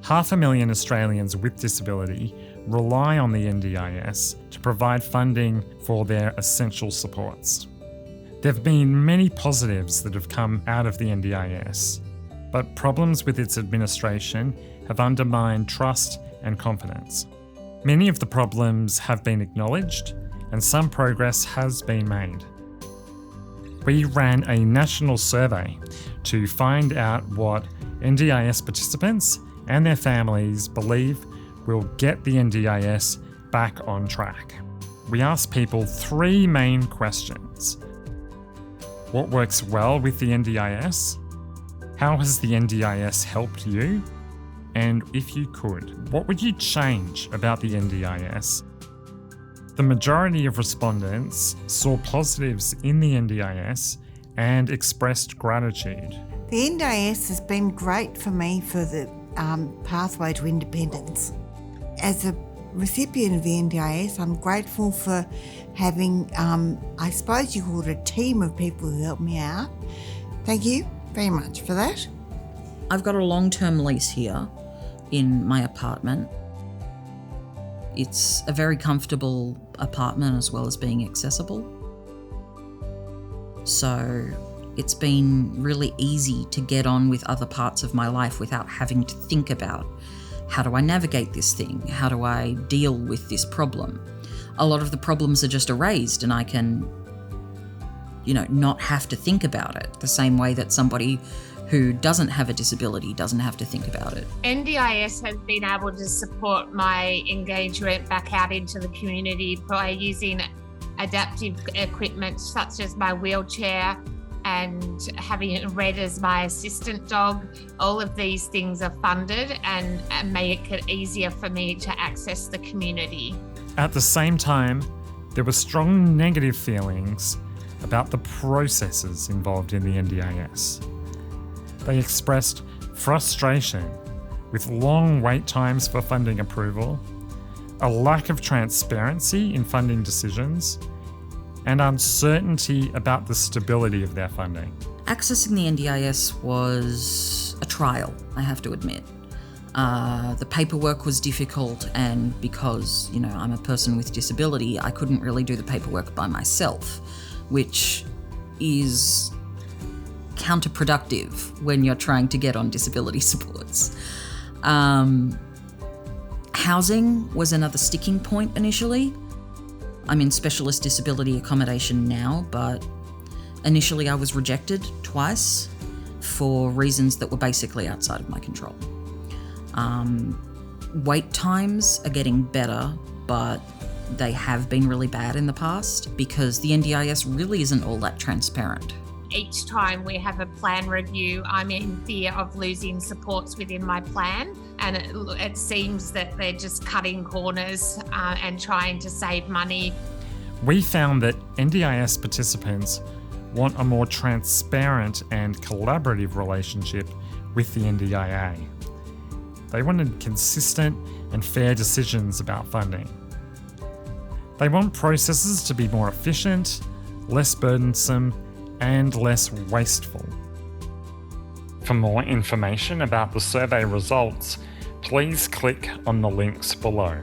500,000 Australians with disability rely on the NDIS to provide funding for their essential supports. There have been many positives that have come out of the NDIS, but problems with its administration have undermined trust and confidence. Many of the problems have been acknowledged, and some progress has been made. We ran a national survey to find out what NDIS participants and their families believe will get the NDIS back on track. We asked people 3 main questions. What works well with the NDIS? How has the NDIS helped you? And if you could, what would you change about the NDIS? The majority of respondents saw positives in the NDIS and expressed gratitude. The NDIS has been great for me for the pathway to independence. As a recipient of the NDIS, I'm grateful for having, I suppose you call it a team of people who helped me out. Thank you very much for that. I've got a long-term lease here in my apartment. It's a very comfortable apartment as well as being accessible. So it's been really easy to get on with other parts of my life without having to think about, how do I navigate this thing? How do I deal with this problem? A lot of the problems are just erased and I can, not have to think about it the same way that somebody who doesn't have a disability doesn't have to think about it. NDIS has been able to support my engagement back out into the community by using adaptive equipment such as my wheelchair and having it read as my assistant dog. All of these things are funded and make it easier for me to access the community. At the same time, there were strong negative feelings about the processes involved in the NDIS. They expressed frustration with long wait times for funding approval, a lack of transparency in funding decisions, and uncertainty about the stability of their funding. Accessing the NDIS was a trial, I have to admit. The paperwork was difficult, and because, I'm a person with disability, I couldn't really do the paperwork by myself, which is counterproductive when you're trying to get on disability supports. Housing was another sticking point initially. I'm in specialist disability accommodation now, but initially I was rejected twice for reasons that were basically outside of my control. Wait times are getting better, but they have been really bad in the past because the NDIS really isn't all that transparent. Each time we have a plan review, I'm in fear of losing supports within my plan, and it seems that they're just cutting corners and trying to save money. We found that NDIS participants want a more transparent and collaborative relationship with the NDIA. They wanted consistent and fair decisions about funding. They want processes to be more efficient, less burdensome, and less wasteful. For more information about the survey results, please click on the links below.